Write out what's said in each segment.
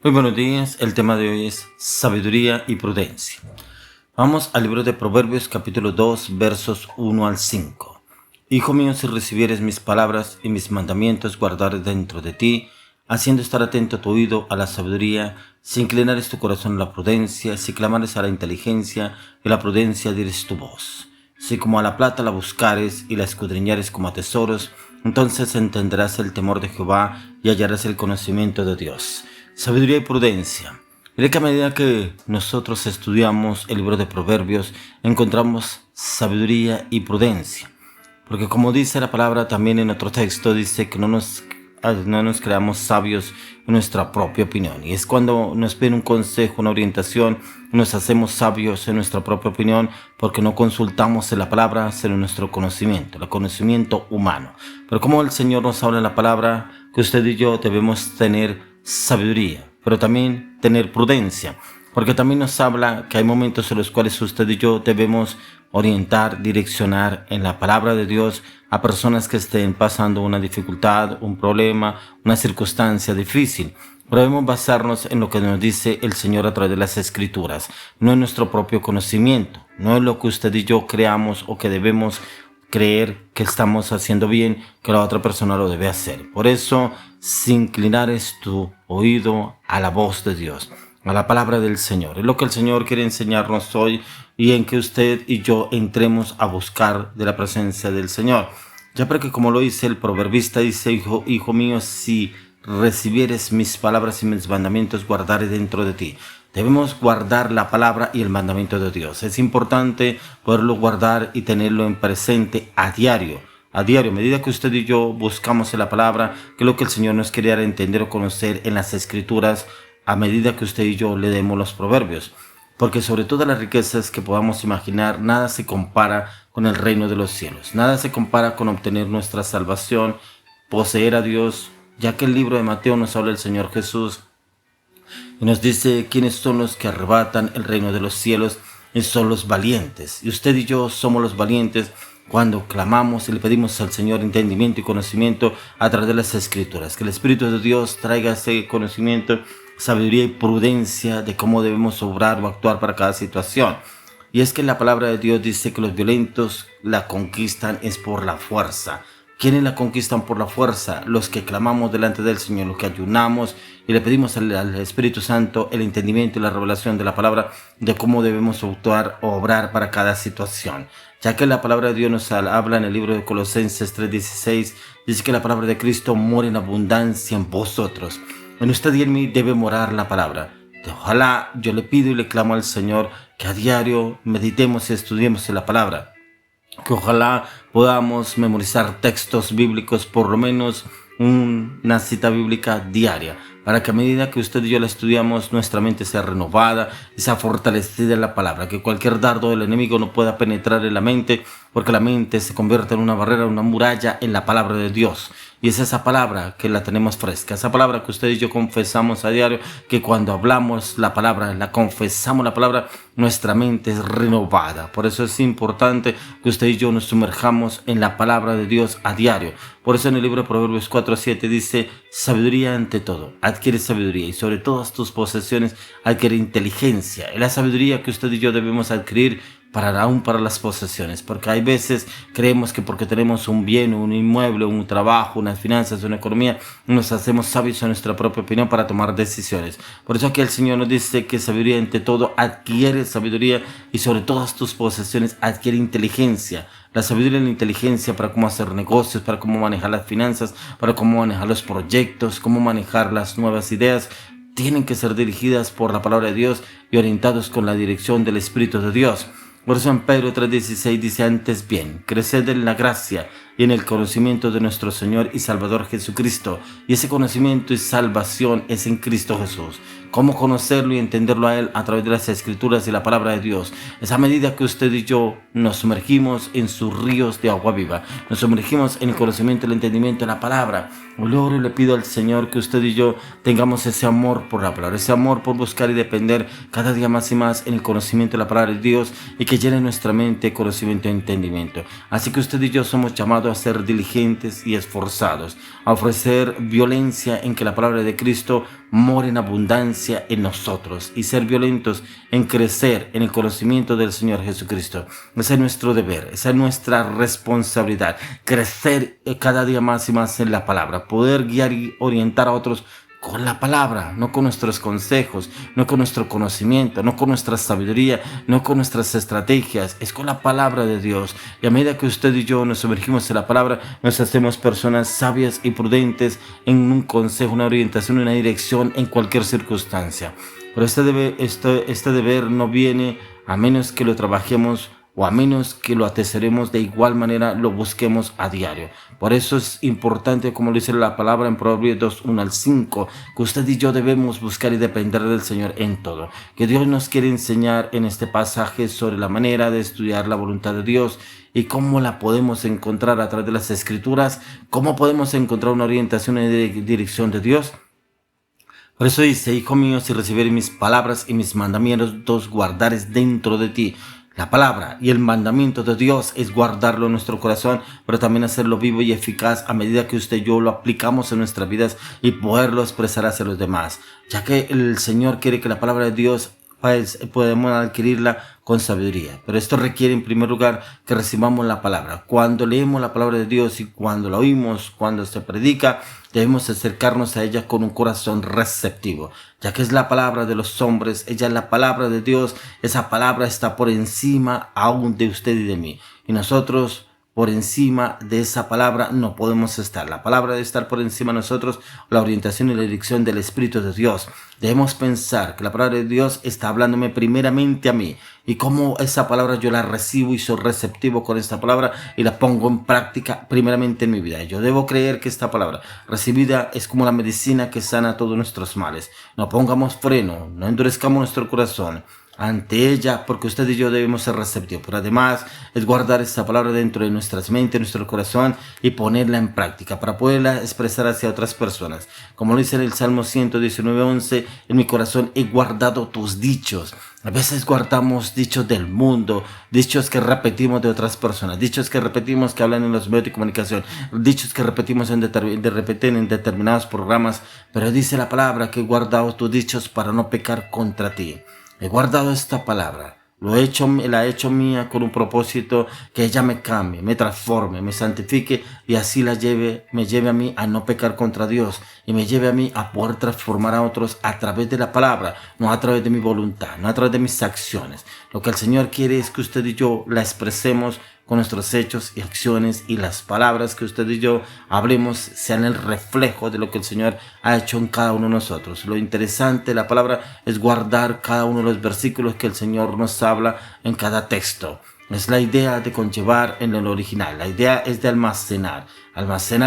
Muy buenos días, el tema de hoy es sabiduría y prudencia. Vamos al libro de Proverbios capítulo 2 versos 1 al 5. Hijo mío, si recibieres mis palabras y mis mandamientos guardares dentro de ti, haciendo estar atento tu oído a la sabiduría, si inclinares tu corazón a la prudencia, si clamares a la inteligencia y a la prudencia dieres tu voz. Si como a la plata la buscares y la escudriñares como a tesoros, entonces entenderás el temor de Jehová y hallarás el conocimiento de Dios. Sabiduría y prudencia. Mire que a medida que nosotros estudiamos el libro de Proverbios, encontramos sabiduría y prudencia. Porque como dice la palabra también en otro texto, dice que no nos creamos sabios en nuestra propia opinión. Y es cuando nos piden un consejo, una orientación, nos hacemos sabios en nuestra propia opinión porque no consultamos en la palabra, sino en nuestro conocimiento, el conocimiento humano. Pero como el Señor nos habla en la palabra, que usted y yo debemos tener sabiduría, pero también tener prudencia, porque también nos habla que hay momentos en los cuales usted y yo debemos orientar, direccionar en la palabra de Dios a personas que estén pasando una dificultad, un problema, una circunstancia difícil. Pero debemos basarnos en lo que nos dice el Señor a través de las Escrituras, no en nuestro propio conocimiento, no en lo que usted y yo creamos o que debemos creer que estamos haciendo bien, que la otra persona lo debe hacer. Por eso, si inclinares tu oído a la voz de Dios, a la palabra del Señor. Es lo que el Señor quiere enseñarnos hoy y en que usted y yo entremos a buscar de la presencia del Señor. Ya porque como lo dice el proverbista, dice, hijo mío, si recibieres mis palabras y mis mandamientos, guardaré dentro de ti. Debemos guardar la palabra y el mandamiento de Dios. Es importante poderlo guardar y tenerlo en presente a diario. A diario, a medida que usted y yo buscamos en la palabra, que es lo que el Señor nos quiere entender o conocer en las Escrituras, a medida que usted y yo le demos los proverbios. Porque sobre todas las riquezas que podamos imaginar, nada se compara con el reino de los cielos. Nada se compara con obtener nuestra salvación, poseer a Dios, ya que el libro de Mateo nos habla el Señor Jesús y nos dice quiénes son los que arrebatan el reino de los cielos, y son los valientes. Y usted y yo somos los valientes cuando clamamos y le pedimos al Señor entendimiento y conocimiento a través de las Escrituras. Que el Espíritu de Dios traiga ese conocimiento, sabiduría y prudencia de cómo debemos obrar o actuar para cada situación. Y es que la palabra de Dios dice que los violentos la conquistan es por la fuerza. ¿Quiénes la conquistan por la fuerza? Los que clamamos delante del Señor, los que ayunamos y le pedimos al Espíritu Santo el entendimiento y la revelación de la palabra de cómo debemos actuar o obrar para cada situación. Ya que la palabra de Dios nos habla en el libro de Colosenses 3:16, dice que la palabra de Cristo mora en abundancia en vosotros. En usted y en mí debe morar la palabra. Ojalá yo le pido y le clamo al Señor que a diario meditemos y estudiemos en la palabra. Que ojalá podamos memorizar textos bíblicos, por lo menos una cita bíblica diaria, para que a medida que usted y yo la estudiamos, nuestra mente sea renovada y sea fortalecida en la palabra, que cualquier dardo del enemigo no pueda penetrar en la mente, porque la mente se convierte en una barrera, una muralla en la palabra de Dios. Y es esa palabra que la tenemos fresca, esa palabra que usted y yo confesamos a diario, que cuando hablamos la palabra, la confesamos la palabra, nuestra mente es renovada. Por eso es importante que usted y yo nos sumerjamos en la palabra de Dios a diario. Por eso en el libro de Proverbios 4:7 dice, sabiduría ante todo, adquiere sabiduría y sobre todas tus posesiones adquiere inteligencia. Es la sabiduría que usted y yo debemos adquirir aún para las posesiones, porque hay veces creemos que porque tenemos un bien, un inmueble, un trabajo, unas finanzas, una economía, nos hacemos sabios en nuestra propia opinión para tomar decisiones. Por eso aquí el Señor nos dice que sabiduría ante todo, adquiere sabiduría y sobre todas tus posesiones adquiere inteligencia. La sabiduría y la inteligencia para cómo hacer negocios, para cómo manejar las finanzas, para cómo manejar los proyectos, cómo manejar las nuevas ideas, tienen que ser dirigidas por la palabra de Dios y orientados con la dirección del Espíritu de Dios. Por eso en Pedro 3:16 dice, antes bien, creced en la gracia y en el conocimiento de nuestro Señor y Salvador Jesucristo. Y ese conocimiento y salvación es en Cristo Jesús. cómo conocerlo y entenderlo a Él a través de las Escrituras y la palabra de Dios. Es a medida que usted y yo nos sumergimos en sus ríos de agua viva, nos sumergimos en el conocimiento y el entendimiento de la palabra. Le oro y le pido al Señor que usted y yo tengamos ese amor por la palabra, ese amor por buscar y depender cada día más y más en el conocimiento de la palabra de Dios, y que llene nuestra mente conocimiento y entendimiento. Así que usted y yo somos llamados a ser diligentes y esforzados, a ofrecer violencia en que la palabra de Cristo more en abundancia en nosotros, y ser violentos en crecer en el conocimiento del Señor Jesucristo. Ese es nuestro deber, esa es nuestra responsabilidad, crecer cada día más y más en la palabra, poder guiar y orientar a otros con la palabra, no con nuestros consejos, no con nuestro conocimiento, no con nuestra sabiduría, no con nuestras estrategias, es con la palabra de Dios. Y a medida que usted y yo nos sumergimos en la palabra, nos hacemos personas sabias y prudentes en un consejo, una orientación, una dirección en cualquier circunstancia. Pero este deber no viene a menos que lo trabajemos, o a menos que lo atesoremos de igual manera, lo busquemos a diario. Por eso es importante, como lo dice la palabra en Proverbios 2, 1 al 5, que usted y yo debemos buscar y depender del Señor en todo. Que Dios nos quiere enseñar en este pasaje sobre la manera de estudiar la voluntad de Dios y cómo la podemos encontrar a través de las Escrituras, cómo podemos encontrar una orientación y dirección de Dios. Por eso dice: hijo mío, si recibieres mis palabras y mis mandamientos guardares dentro de ti. La palabra y el mandamiento de Dios es guardarlo en nuestro corazón, pero también hacerlo vivo y eficaz a medida que usted y yo lo aplicamos en nuestras vidas, y poderlo expresar hacia los demás, ya que el Señor quiere que la palabra de Dios podemos adquirirla con sabiduría. Pero esto requiere en primer lugar que recibamos la palabra. Cuando leemos la palabra de Dios y cuando la oímos, cuando se predica, debemos acercarnos a ella con un corazón receptivo, ya que es la palabra de los hombres, ella es la palabra de Dios. Esa palabra está por encima aún de usted y de mí, y nosotros por encima de esa palabra no podemos estar. La palabra debe estar por encima de nosotros, la orientación y la dirección del Espíritu de Dios. Debemos pensar que la palabra de Dios está hablándome primeramente a mí, y cómo esa palabra yo la recibo y soy receptivo con esta palabra y la pongo en práctica primeramente en mi vida. Yo debo creer que esta palabra recibida es como la medicina que sana todos nuestros males. No pongamos freno, no endurezcamos nuestro corazón ante ella, porque usted y yo debemos ser receptivos. Pero además es guardar esta palabra dentro de nuestras mentes, nuestro corazón, y ponerla en práctica para poderla expresar hacia otras personas. Como lo dice en el Salmo 119:11, en mi corazón he guardado tus dichos. A veces guardamos dichos del mundo, dichos que repetimos de otras personas, dichos que repetimos que hablan en los medios de comunicación, dichos que repetimos en determinados programas. Pero dice la palabra que he guardado tus dichos para no pecar contra ti. He guardado esta palabra, la he hecho mía con un propósito, que ella me cambie, me transforme, me santifique, y así me lleve a mí a no pecar contra Dios, y me lleve a mí a poder transformar a otros a través de la palabra, no a través de mi voluntad, no a través de mis acciones. Lo que el Señor quiere es que usted y yo la expresemos con nuestros hechos y acciones, y las palabras que usted y yo hablemos sean el reflejo de lo que el Señor ha hecho en cada uno de nosotros. Lo interesante de la palabra es guardar cada uno de los versículos que el Señor nos habla en cada texto. Es la idea de conllevar en el original. La idea es de almacenar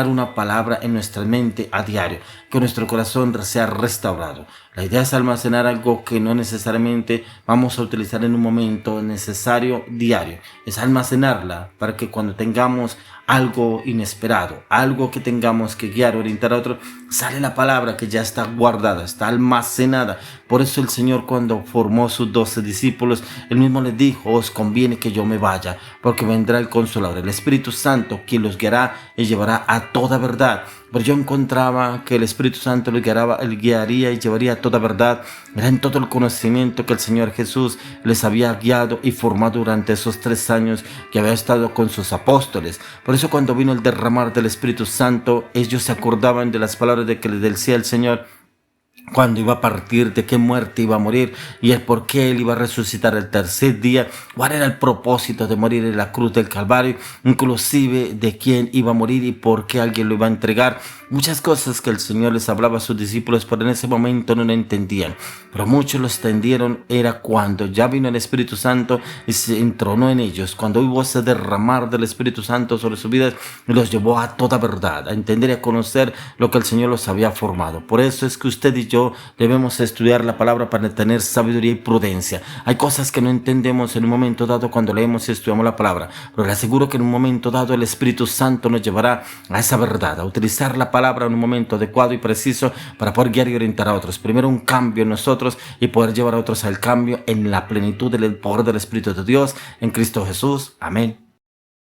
una palabra en nuestra mente a diario, que nuestro corazón sea restaurado. La idea es almacenar algo que no necesariamente vamos a utilizar en un momento necesario diario. Es almacenarla para que cuando tengamos algo inesperado, algo que tengamos que guiar, orientar a otro, sale la palabra que ya está guardada, está almacenada. Por eso el Señor, cuando formó sus 12 discípulos, Él mismo les dijo: os conviene que yo me vaya, porque vendrá el Consolador, el Espíritu Santo, quien los guiará y llevará a toda verdad. Pero yo encontraba que el Espíritu Santo los guiaría y llevaría a toda verdad. Era en todo el conocimiento que el Señor Jesús les había guiado y formado durante esos 3 años que había estado con sus apóstoles. Por eso, cuando vino el derramar del Espíritu Santo, ellos se acordaban de las palabras que les decía el Señor cuando iba a partir, de qué muerte iba a morir y el por qué Él iba a resucitar el tercer día, cuál era el propósito de morir en la cruz del Calvario, inclusive de quién iba a morir y por qué alguien lo iba a entregar. Muchas cosas que el Señor les hablaba a sus discípulos, pero en ese momento no lo entendían. Pero muchos lo entendieron era cuando ya vino el Espíritu Santo y se entronó en ellos, cuando hubo ese derramar del Espíritu Santo sobre sus vidas y los llevó a toda verdad, a entender y a conocer lo que el Señor los había formado. Por eso es que usted y yo yo debemos estudiar la palabra para tener sabiduría y prudencia. Hay cosas que no entendemos en un momento dado cuando leemos y estudiamos la palabra, pero le aseguro que en un momento dado el Espíritu Santo nos llevará a esa verdad, a utilizar la palabra en un momento adecuado y preciso para poder guiar y orientar a otros. Primero un cambio en nosotros y poder llevar a otros al cambio en la plenitud del poder del Espíritu de Dios en Cristo Jesús. Amén